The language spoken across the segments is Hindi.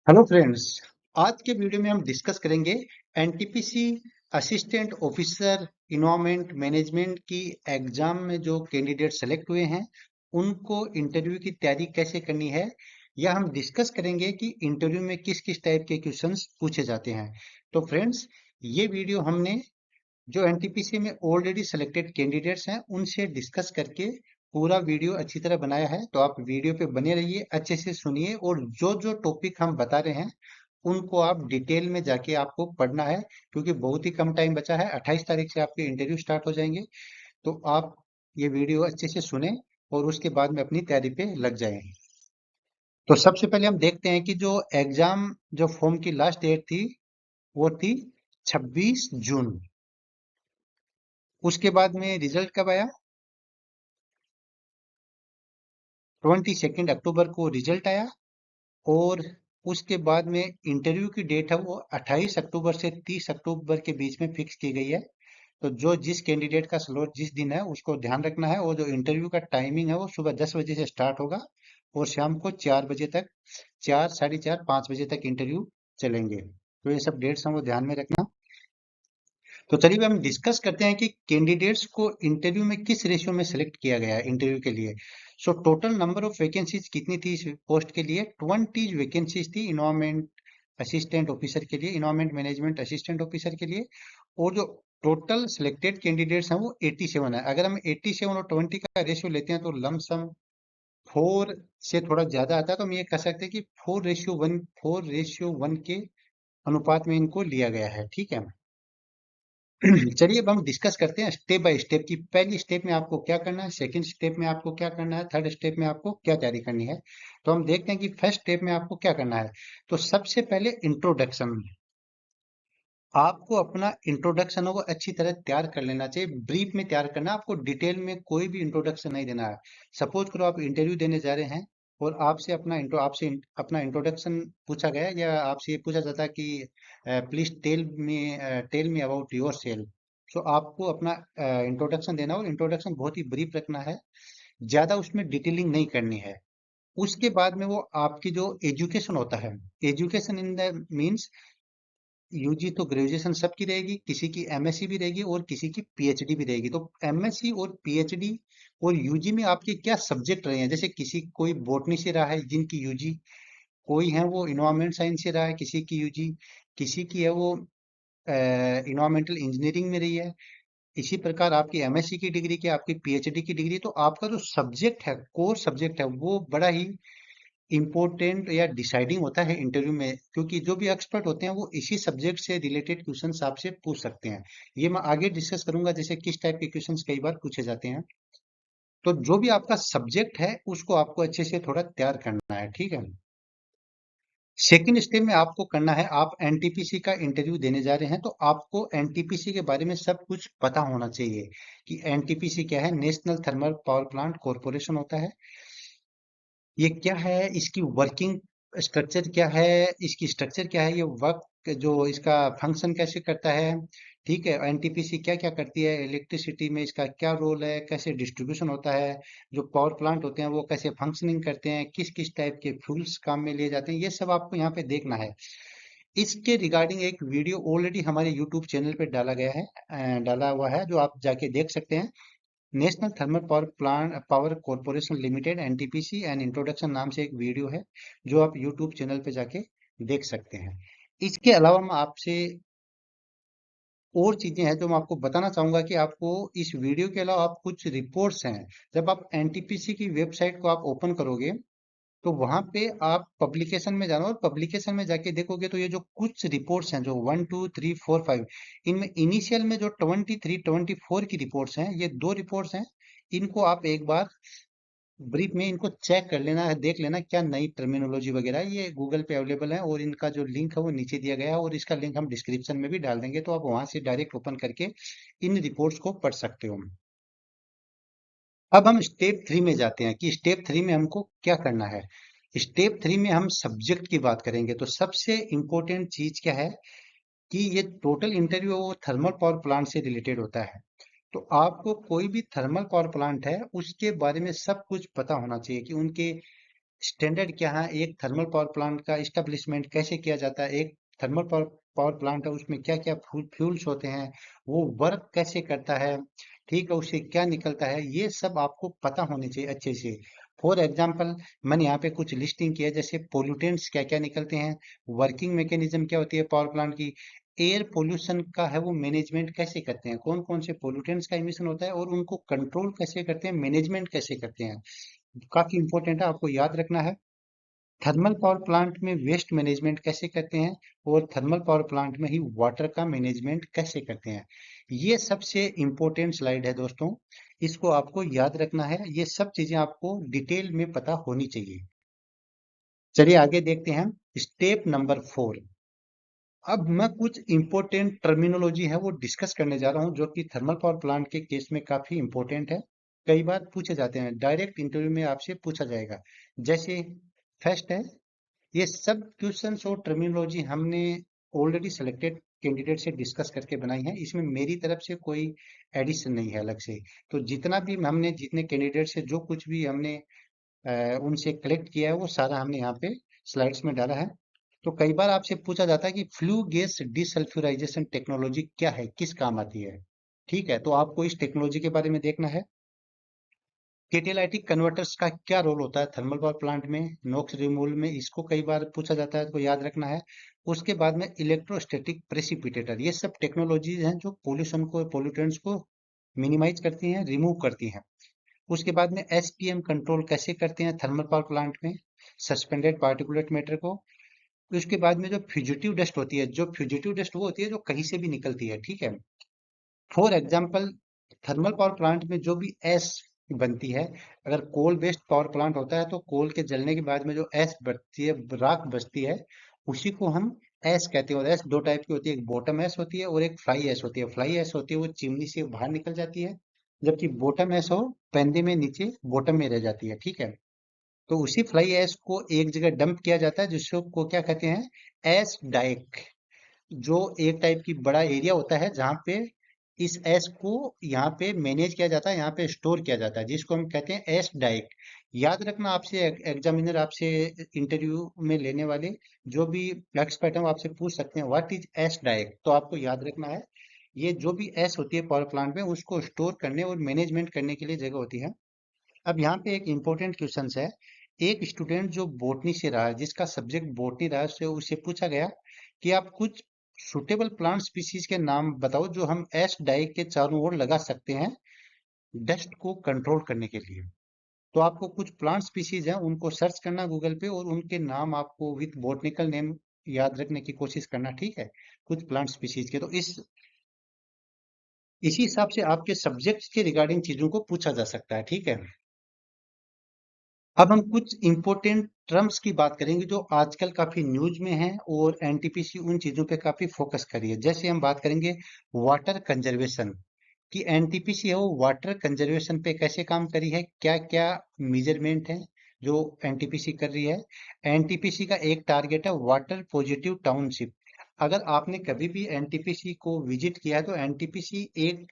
Hello friends. आज के वीडियो में हम डिस्कस करेंगे NTPC assistant officer environment management की एग्जाम में जो कैंडिडेट सेलेक्ट हुए हैं उनको इंटरव्यू की तैयारी कैसे करनी है, या हम डिस्कस करेंगे कि इंटरव्यू में किस किस टाइप के क्वेश्चंस पूछे जाते हैं। तो फ्रेंड्स, ये वीडियो हमने जो एनटीपीसी में ऑलरेडी सिलेक्टेड कैंडिडेट्स हैं उनसे डिस्कस करके पूरा वीडियो अच्छी तरह बनाया है। तो आप वीडियो पे बने रहिए, अच्छे से सुनिए, और जो जो टॉपिक हम बता रहे हैं उनको आप डिटेल में जाके आपको पढ़ना है, क्योंकि बहुत ही कम टाइम बचा है। 28 तारीख से आपके इंटरव्यू स्टार्ट हो जाएंगे। तो आप ये वीडियो अच्छे से सुने और उसके बाद में अपनी तैयारी पे लग जाएं। तो सबसे पहले हम देखते हैं कि जो एग्जाम जो फॉर्म की लास्ट डेट थी वो थी 26 जून। उसके बाद में रिजल्ट कब आया? 22 अक्टूबर को रिजल्ट आया। और उसके बाद में इंटरव्यू की डेट है वो 28 अक्टूबर से 30 अक्टूबर के बीच में फिक्स की गई है। तो जो जिस कैंडिडेट का स्लॉट जिस दिन है उसको ध्यान रखना है। और जो इंटरव्यू का टाइमिंग है वो सुबह 10 बजे से स्टार्ट होगा और शाम को 4 बजे तक, 4, साढ़े 4, 5 बजे तक इंटरव्यू चलेंगे। तो ये सब डेट्स हम वो ध्यान में रखना। तो चलिए हम डिस्कस करते हैं कि कैंडिडेट्स को इंटरव्यू में किस रेशियो में सिलेक्ट किया गया है इंटरव्यू के लिए। So total number of vacancies कितनी थी इस पोस्ट के लिए? 20 वैकेंसीज थी इन्वायरमेंट असिस्टेंट ऑफिसर के लिए, इन्वायरमेंट मैनेजमेंट असिस्टेंट ऑफिसर के लिए। और जो टोटल सिलेक्टेड कैंडिडेट्स हैं वो 87 है। अगर हम 87 और 20 का रेशियो लेते हैं तो लमसम 4 से थोड़ा ज्यादा आता है। तो हम ये कह सकते हैं कि 4:1, 4:1 के अनुपात में इनको लिया गया है। ठीक है। चलिए अब हम डिस्कस करते हैं स्टेप बाय स्टेप की पहली स्टेप में आपको क्या करना है, सेकंड स्टेप में आपको क्या करना है, थर्ड स्टेप में आपको क्या तैयारी करनी है। तो हम देखते हैं कि फर्स्ट स्टेप में आपको क्या करना है। तो सबसे पहले इंट्रोडक्शन। आपको अपना इंट्रोडक्शन है वो अच्छी तरह तैयार कर लेना चाहिए। ब्रीफ में तैयार करना, आपको डिटेल में कोई भी इंट्रोडक्शन नहीं देना है। सपोज करो आप इंटरव्यू देने जा रहे हैं और आपसे अपना इंट्रोडक्शन पूछा गया, या आपसे ये पूछा जाता है कि please tell me about yourself. तो आपको अपना इंट्रोडक्शन देना हो। इंट्रोडक्शन बहुत ही ब्रीफ रखना है, ज्यादा उसमें डिटेलिंग नहीं करनी है। उसके बाद में वो आपकी जो एजुकेशन होता है, education in the means UG तो ग्रेजुएशन सबकी रहेगी, किसी की एमएससी भी रहेगी और किसी की पीएचडी भी रहेगी। तो एमएससी और पीएचडी और यूजी में आपके क्या सब्जेक्ट रहे हैं, जैसे किसी कोई बॉटनी से रहा है जिनकी यूजी, कोई है वो इन्वायरमेंट साइंस से रहा है किसी की यूजी, किसी की है वो इन्वायरमेंटल इंजीनियरिंग में रही है। इसी प्रकार आपकी एमएससी की डिग्री की, आपकी पीएचडी की डिग्री। तो आपका जो सब्जेक्ट है, कोर सब्जेक्ट है, वो बड़ा ही इम्पोर्टेंट या डिसाइडिंग होता है इंटरव्यू में, क्योंकि जो भी एक्सपर्ट होते हैं वो इसी सब्जेक्ट से रिलेटेड क्वेश्चंस आपसे पूछ सकते हैं। ये मैं आगे डिस्कस करूंगा जैसे किस टाइप के क्वेश्चंस कई बार पूछे जाते हैं। तो जो भी आपका सब्जेक्ट है उसको आपको अच्छे से थोड़ा तैयार करना है। ठीक है। सेकंड स्टेप में आपको करना है, आप एनटीपीसी का इंटरव्यू देने जा रहे हैं तो आपको एनटीपीसी के बारे में सब कुछ पता होना चाहिए कि एनटीपीसी क्या है। National thermal power plant corporation होता है। ये क्या है, इसकी वर्किंग स्ट्रक्चर क्या है, इसकी स्ट्रक्चर क्या है, ये वर्क जो इसका फंक्शन कैसे करता है। ठीक है। एनटीपीसी क्या क्या करती है, इलेक्ट्रिसिटी में इसका क्या रोल है, कैसे डिस्ट्रीब्यूशन होता है, जो पावर प्लांट होते हैं वो कैसे फंक्शनिंग करते हैं, किस किस टाइप के फ्यूल्स काम में लिए जाते हैं, ये सब आपको यहाँ पे देखना है। इसके रिगार्डिंग एक वीडियो ऑलरेडी हमारे यूट्यूब चैनल पे डाला गया है, डाला हुआ है, जो आप जाके देख सकते हैं। National thermal power corporation limited NTPC and introduction नाम से एक वीडियो है जो आप यूट्यूब चैनल पे जाके देख सकते हैं। इसके अलावा मैं आपसे और चीजें हैं जो मैं आपको बताना चाहूंगा कि आपको इस वीडियो के अलावा आप कुछ रिपोर्ट्स हैं, जब आप एनटीपीसी की वेबसाइट को आप ओपन करोगे तो वहां पे आप पब्लिकेशन में जाना और पब्लिकेशन में जाके देखोगे तो ये जो कुछ रिपोर्ट्स हैं जो 1, 2, 3, 4, 5, इनमें इनिशियल में जो 23, 24 की रिपोर्ट्स हैं, ये दो रिपोर्ट्स हैं। इनको आप एक बार ब्रीफ में इनको चेक कर लेना है, देख लेना क्या नई टर्मिनोलॉजी वगैरह है। ये गूगल पे अवेलेबल है और इनका जो लिंक है वो नीचे दिया गया है और इसका लिंक हम डिस्क्रिप्शन में भी डाल देंगे, तो आप वहां से डायरेक्ट ओपन करके इन रिपोर्ट्स को पढ़ सकते हो। अब हम स्टेप 3 में जाते हैं कि स्टेप 3 में हमको क्या करना है। स्टेप 3 में हम सब्जेक्ट की बात करेंगे। तो सबसे इंपॉर्टेंट चीज क्या है कि ये टोटल इंटरव्यू वो थर्मल पावर प्लांट से रिलेटेड होता है। तो आपको कोई भी थर्मल पावर प्लांट है उसके बारे में सब कुछ पता होना चाहिए कि उनके स्टैंडर्ड क्या है, एक थर्मल पावर प्लांट का इस्टेब्लिशमेंट कैसे किया जाता है, एक थर्मल पावर पावर प्लांट है उसमें क्या क्या फ्यूल्स होते हैं, वो वर्क कैसे करता है, ठीक है, उससे क्या निकलता है, ये सब आपको पता होने चाहिए अच्छे से। फॉर एग्जाम्पल मैंने यहाँ पे कुछ लिस्टिंग किया, जैसे पोल्यूटेंट्स क्या क्या निकलते हैं, वर्किंग मैकेनिज्म क्या होती है पावर प्लांट की, एयर पोल्यूशन का है वो मैनेजमेंट कैसे करते हैं, कौन कौन से पोल्यूटेंट्स का इमिशन होता है और उनको कंट्रोल कैसे करते हैं, मैनेजमेंट कैसे करते हैं, काफी इंपॉर्टेंट है, आपको याद रखना है। थर्मल पावर प्लांट में वेस्ट मैनेजमेंट कैसे करते हैं और थर्मल पावर प्लांट में ही वाटर का मैनेजमेंट कैसे करते हैं, ये सबसे इंपॉर्टेंट स्लाइड है दोस्तों, इसको आपको याद रखना है, ये सब चीजें आपको डिटेल में पता होनी चाहिए। चलिए आगे देखते हैं, स्टेप नंबर 4। अब मैं कुछ इंपॉर्टेंट टर्मिनोलॉजी है वो डिस्कस करने जा रहा हूँ जो कि थर्मल पावर प्लांट के केस में काफी इंपॉर्टेंट है, कई बार पूछे जाते हैं, डायरेक्ट इंटरव्यू में आपसे पूछा जाएगा। जैसे फर्स्ट है, ये सब क्वेश्चंस और टर्मिनोलॉजी हमने ऑलरेडी सिलेक्टेड कैंडिडेट से डिस्कस करके बनाई है, इसमें मेरी तरफ से कोई एडिशन नहीं है अलग से। तो जितना भी हमने जितने कैंडिडेट से जो कुछ भी हमने उनसे कलेक्ट किया है वो सारा हमने यहाँ पे स्लाइड्स में डाला है। तो कई बार आपसे पूछा जाता है कि फ्लू गैस डिसल्फ्यूराइजेशन टेक्नोलॉजी क्या है, किस काम आती है, ठीक है, तो आपको इस टेक्नोलॉजी के बारे में देखना है। कैटालिटिक कन्वर्टर्स का क्या रोल होता है थर्मल पावर प्लांट में, नॉक्स रिमूवल में, इसको कई बार पूछा जाता है तो याद रखना है। उसके बाद में इलेक्ट्रोस्टैटिक प्रेसिपिटेटर, ये सब टेक्नोलॉजीज हैं जो पोल्यूशन को पोल्यूटेंट्स को मिनिमाइज करती हैं, रिमूव करती हैं। उसके बाद में एसपीएम कंट्रोल कैसे करते हैं थर्मल पावर प्लांट में, सस्पेंडेड पार्टिकुलेट मैटर को। उसके बाद में जो फ्यूजिटिव डस्ट होती है, जो फ्यूजिटिव डस्ट वो होती है जो कहीं से भी निकलती है, ठीक है। For example thermal power plant में जो भी एस बनती है, अगर कोल बेस्ड पावर प्लांट होता है तो कोल के जलने के बाद में जो एस बचती है, राख बचती है, उसी को हम एस कहते हैं। और एस दो टाइप की होती है, एक बॉटम एस होती है और एक फ्लाई एस होती है। फ्लाई एस होती है वो चिमनी से बाहर निकल जाती है, जबकि बॉटम एस हो पेंदे में नीचे बॉटम में रह जाती है, ठीक है। तो उसी फ्लाई एश को एक जगह डंप किया जाता है जिसको क्या कहते हैं, एश डाइक, जो एक टाइप की बड़ा एरिया होता है जहाँ पे इस एश को यहाँ पे मैनेज किया जाता है, यहाँ पे स्टोर किया जाता है, जिसको हम कहते हैं एश डाइक। याद रखना, आपसे एग्जामिनर आपसे इंटरव्यू में लेने वाले जो भी एक्सपर्ट हैं वो आपसे पूछ सकते हैं व्हाट इज एश डाइक, तो आपको याद रखना है ये जो भी एश होती है पावर प्लांट में उसको स्टोर करने और मैनेजमेंट करने के लिए जगह होती है। अब यहाँ पे एक इम्पोर्टेंट क्वेश्चन है, एक स्टूडेंट जो बोटनी से रहा है, जिसका सब्जेक्ट बोटनी रहा है, उससे पूछा गया कि आप कुछ सुटेबल प्लांट स्पीसीज के नाम बताओ जो हम एश डाई के चारों ओर लगा सकते हैं डस्ट को कंट्रोल करने के लिए। तो आपको कुछ प्लांट स्पीसीज हैं उनको सर्च करना गूगल पे और उनके नाम आपको विथ बॉटनिकल नेम याद रखने की कोशिश करना, ठीक है, कुछ प्लांट स्पीसीज के। तो इसी हिसाब से आपके सब्जेक्ट्स के रिगार्डिंग चीजों को पूछा जा सकता है, ठीक है। अब हम कुछ इंपॉर्टेंट टर्म्स की बात करेंगे जो आजकल काफी न्यूज में हैं और एनटीपीसी उन चीजों पे काफी फोकस करी है। जैसे हम बात करेंगे वाटर कंजर्वेशन की, एनटीपीसी है वो वाटर कंजर्वेशन पे कैसे काम करी है, क्या क्या मेजरमेंट है जो एनटीपीसी कर रही है। एनटीपीसी का एक टारगेट है वाटर पॉजिटिव टाउनशिप। अगर आपने कभी भी एनटीपीसी को विजिट किया है तो एनटीपीसी एक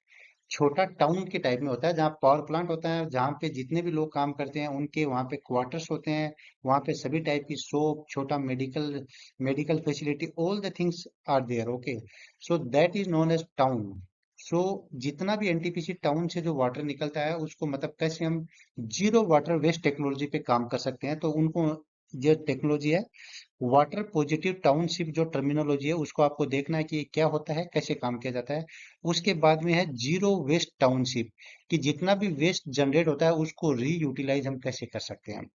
छोटा टाउन के टाइप में होता है जहाँ पावर प्लांट होता है, जहाँ पे जितने भी लोग काम करते हैं उनके वहाँ पे क्वार्टर्स होते हैं, वहाँ पे सभी टाइप की शॉप, छोटा medical medical facility, all the things are there, okay. So that is known as town. So जितना भी एनटीपीसी टाउन से जो वाटर निकलता है उसको मतलब कैसे हम जीरो वाटर वेस्ट टेक्नोलॉजी पे काम कर सकते हैं, तो उनको जो टेक्नोलॉजी है वाटर पॉजिटिव टाउनशिप, जो टर्मिनोलॉजी है उसको आपको देखना है कि ये क्या होता है, कैसे काम किया जाता है। उसके बाद में है जीरो वेस्ट टाउनशिप, कि जितना भी वेस्ट जनरेट होता है उसको रीयूटिलाइज हम कैसे कर सकते हैं।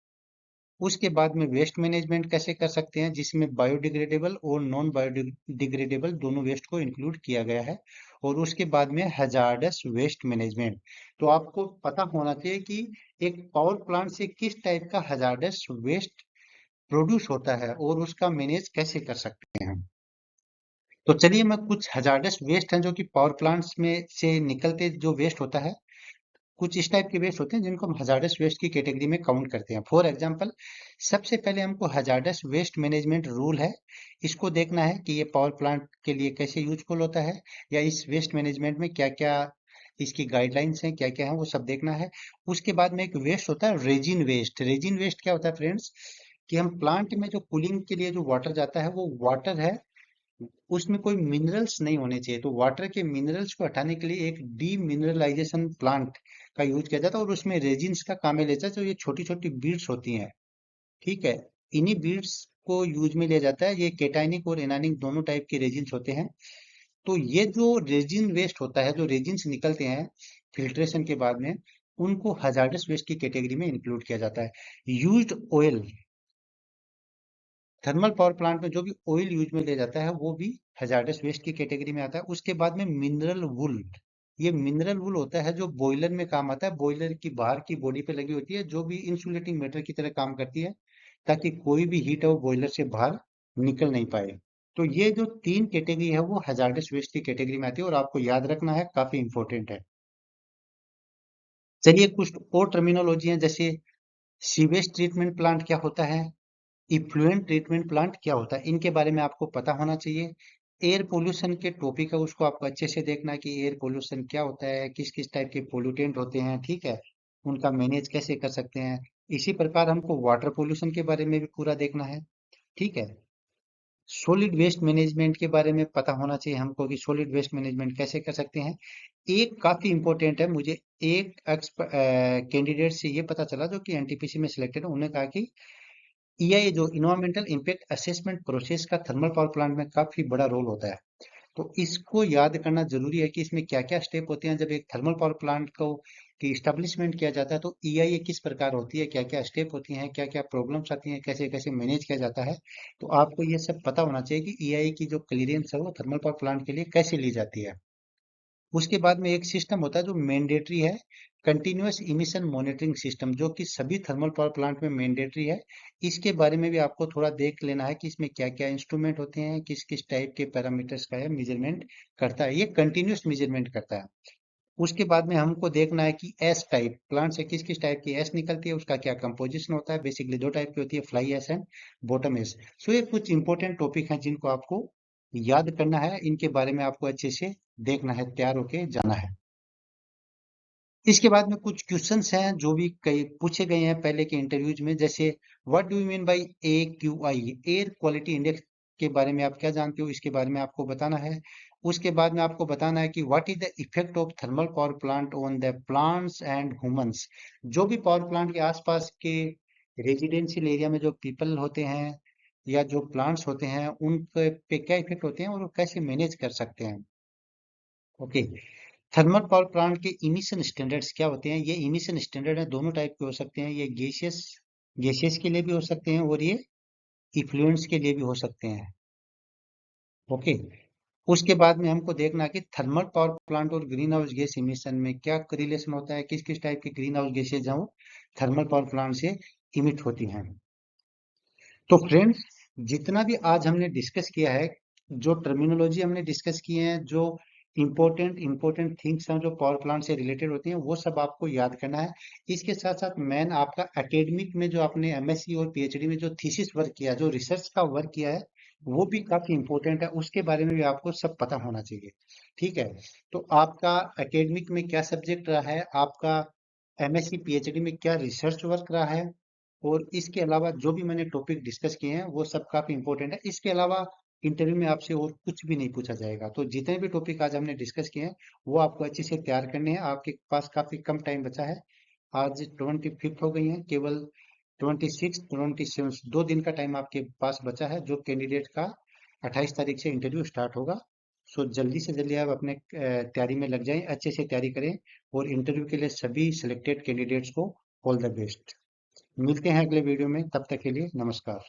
उसके बाद में वेस्ट मैनेजमेंट कैसे कर सकते हैं, जिसमें बायोडिग्रेडेबल और नॉन बायोडिग्रेडेबल दोनों वेस्ट को इंक्लूड किया गया है। और उसके बाद में हजार्डस वेस्ट मैनेजमेंट। तो आपको पता होना चाहिए कि एक पावर प्लांट से किस टाइप का हजार्डस वेस्ट प्रोड्यूस होता है और उसका मैनेज कैसे कर सकते हैं। तो चलिए मैं कुछ हजार्डस वेस्ट हैं जो कि पावर प्लांट्स में से निकलते जो वेस्ट होता है, कुछ इस टाइप के वेस्ट होते हैं जिनको हम हजार्डस वेस्ट की कैटेगरी में काउंट करते हैं। फॉर एग्जांपल, सबसे पहले हमको हजार्डस वेस्ट मैनेजमेंट रूल है, इसको देखना है कि ये पावर प्लांट के लिए कैसे यूजफुल होता है या इस वेस्ट मैनेजमेंट में क्या क्या इसकी गाइडलाइंस हैं क्या क्या है वो सब देखना है। उसके बाद में एक वेस्ट होता है रेजिन वेस्ट। रेजिन वेस्ट क्या होता है फ्रेंड्स, कि हम प्लांट में जो कूलिंग के लिए जो वाटर जाता है वो वाटर है, उसमें कोई मिनरल्स नहीं होने चाहिए। तो वाटर के मिनरल्स को हटाने के लिए एक डीमिनरलाइजेशन प्लांट का यूज किया जाता है, और उसमें रेजिन्स का काम में लेता है। तो ये छोटी छोटी बीड्स होती हैं, ठीक है, इन्हीं बीड्स को यूज में लिया जाता है। ये केटाइनिक और एनानिक दोनों टाइप के रेजिन्स होते हैं। तो ये जो रेजिन वेस्ट होता है, जो रेजिन्स निकलते हैं फिल्ट्रेशन के बाद में, उनको हजार्डस वेस्ट की कैटेगरी में इंक्लूड किया जाता है। Used oil, thermal power plant में जो भी ऑयल यूज में लिया जाता है वो भी हजार्डस वेस्ट की कैटेगरी में आता है। उसके बाद में मिनरल वुल, ये मिनरल वुल होता है जो बॉयलर में काम आता है। बॉयलर की बाहर की बॉडी पे लगी होती है, जो भी इंसुलेटिंग मेटर की तरह काम करती है, ताकि कोई भी हीट है वो बॉयलर से बाहर निकल नहीं पाए। तो ये जो तीन कैटेगरी है वो हजार्डस वेस्ट की कैटेगरी में आती है, और आपको याद रखना है, काफी इंपॉर्टेंट है। चलिए कुछ और टर्मिनोलॉजी है, जैसे सीवेज ट्रीटमेंट प्लांट क्या होता है, इफ्लुएंट ट्रीटमेंट प्लांट क्या होता है, इनके बारे में आपको पता होना चाहिए। एयर पोल्यूशन के टॉपिक है, उसको आपको अच्छे से देखना है कि एयर पोल्यूशन क्या होता है, किस किस टाइप के पोल्यूटेंट होते हैं, ठीक है, उनका मैनेज कैसे कर सकते हैं। इसी प्रकार हमको वाटर पोल्यूशन के बारे में भी पूरा देखना है, ठीक है। सॉलिड वेस्ट मैनेजमेंट के बारे में पता होना चाहिए हमको कि सॉलिड वेस्ट मैनेजमेंट कैसे कर सकते हैं। एक काफी इंपॉर्टेंट है, मुझे एक कैंडिडेट से ये पता चला जो कि एनटीपीसी में सिलेक्टेड है, उन्होंने कहा कि ईआई जो इन्वायरमेंटल इम्पैक्ट असेसमेंट प्रोसेस का थर्मल पावर प्लांट में काफी बड़ा रोल होता है। तो इसको याद करना जरूरी है कि इसमें क्या क्या स्टेप होते हैं। जब एक थर्मल पावर प्लांट को की इस्टेब्लिशमेंट किया जाता है तो ईआईए किस प्रकार होती है, क्या क्या स्टेप होती हैं, क्या क्या प्रॉब्लम्स आती हैं, कैसे कैसे मैनेज किया जाता है। तो आपको ये सब पता होना चाहिए कि ईआईए की जो क्लियरेंस है वो थर्मल पावर प्लांट के लिए कैसे ली जाती है। उसके बाद में एक सिस्टम होता है जो मैंडेटरी है, कंटिन्यूअस इमिशन मॉनिटरिंग सिस्टम, जो कि सभी थर्मल पावर प्लांट में मैंडेटरी है। इसके बारे में भी आपको थोड़ा देख लेना है कि इसमें क्या क्या इंस्ट्रूमेंट होते हैं, किस किस टाइप के पैरामीटर्स का है मेजरमेंट करता है, ये कंटिन्यूअस मेजरमेंट करता है। उसके बाद में हमको देखना है कि एस टाइप प्लांट से किस किस टाइप की एस निकलती है, उसका क्या कंपोजिशन होता है। बेसिकली दो टाइप की होती है, fly ash and bottom ash. So ये कुछ इंपॉर्टेंट टॉपिक हैं जिनको आपको याद करना है, इनके बारे में आपको अच्छे से देखना है, तैयार होके जाना है। इसके बाद में कुछ क्वेश्चंस हैं जो भी कई पूछे गए हैं पहले के इंटरव्यूज में, जैसे what do you mean by AQI, air quality index के बारे में आप क्या जानते हो, इसके बारे में आपको बताना है। उसके बाद में आपको बताना है कि what is the effect of thermal power plant on the plants and humans, जो भी पावर प्लांट के आसपास के रेजिडेंशियल एरिया में जो पीपल होते हैं या जो प्लांट्स होते हैं उन पे क्या इफेक्ट होते हैं और वो कैसे मैनेज कर सकते हैं। ओके, थर्मल पावर प्लांट के इमिशन स्टैंडर्ड्स क्या होते हैं। ये इमिशन स्टैंडर्ड है, दोनों टाइप के हो सकते हैं, ये गैसियस गैसियस के लिए भी हो सकते हैं और ये इफ्लुएंट्स के लिए भी हो सकते हैं। ओके, उसके बाद में हमको देखना है कि थर्मल पावर प्लांट और ग्रीन हाउस गैस इमिशन में क्या रिलेशन होता है, किस किस टाइप की ग्रीन हाउस गैसेज हैं वो थर्मल पावर प्लांट से इमिट होती हैं। तो फ्रेंड्स, जितना भी आज हमने डिस्कस किया है, जो टर्मिनोलॉजी हमने डिस्कस किए हैं, जो इंपॉर्टेंट थिंग्स हैं जो पावर प्लांट से रिलेटेड होती हैं, वो सब आपको याद करना है। इसके साथ साथ मैन आपका एकेडमिक में जो आपने एमएससी और पीएचडी में जो थीसिस वर्क किया, जो रिसर्च का वर्क किया है, वो भी काफी इंपॉर्टेंट है, उसके बारे में भी आपको सब पता होना चाहिए, ठीक है। तो आपका एकेडमिक में क्या सब्जेक्ट रहा है, आपका एमएससी पीएचडी में क्या रिसर्च वर्क रहा है, और इसके अलावा जो भी मैंने टॉपिक डिस्कस किए हैं वो सब काफी इंपॉर्टेंट है। इसके अलावा इंटरव्यू में आपसे और कुछ भी नहीं पूछा जाएगा। तो जितने भी टॉपिक आज हमने डिस्कस किए हैं वो आपको अच्छे से तैयार करने हैं। आपके पास काफी कम टाइम बचा है, आज 25 हो गई है, केवल 26 27 2 दिन का टाइम आपके पास बचा है, जो कैंडिडेट का 28 तारीख से इंटरव्यू स्टार्ट होगा। सो जल्दी से जल्दी आप अपने तैयारी में लग जाएं, अच्छे से तैयारी करें, और इंटरव्यू के लिए सभी सिलेक्टेड कैंडिडेट्स को ऑल द बेस्ट। मिलते हैं अगले वीडियो में, तब तक के लिए नमस्कार।